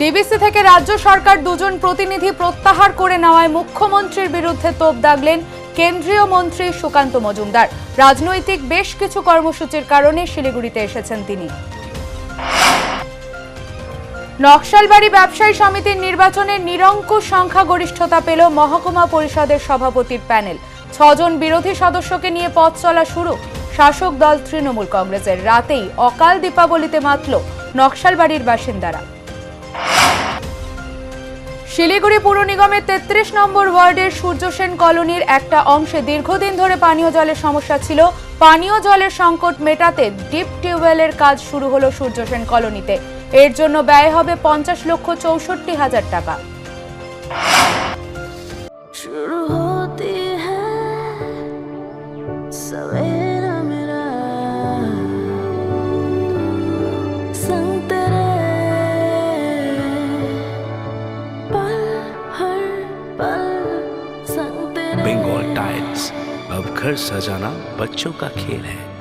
DBC থেকে রাজ্য সরকার দুজন প্রতিনিধি প্রত্যাহার করে নেওয়ায় মুখ্যমন্ত্রীর বিরুদ্ধে তোপ দাগলেন কেন্দ্রীয় মন্ত্রী সুকান্ত মজুমদার। রাজনৈতিক বেশ কিছু কর্মসূচির কারণে শিলিগুড়িতে এসেছেন তিনি। নকশালবাড়ি ব্যবসায়ী সমিতির নির্বাচনে নিরঙ্কুশ সংখ্যাগরিষ্ঠতা পেল মহকুমা পরিষদের সভাপতির প্যানেল। 6 জন বিরোধী সদস্যকে নিয়ে পথ চলা শুরু শাসক দল তৃণমূল কংগ্রেসের। রাতেই অকাল দীপাবলিতে মাতল নকশালবাড়ির বাসিন্দারা। শিলিগুড়ি পুর নিগমের 33 নম্বর ওয়ার্ডের সূর্যসেন কলোনির একটা অংশে দীর্ঘদিন ধরে পানীয় জলের সমস্যা ছিল। পানীয় জলের সংকট মেটাতে ডিপ টিউবওয়েলের কাজ শুরু হলো সূর্যসেন কলোনিতে। এর জন্য ব্যয় হবে 50,64,000 টাকা। बंगाल टाइल्स, अब घर सजाना बच्चों का खेल है।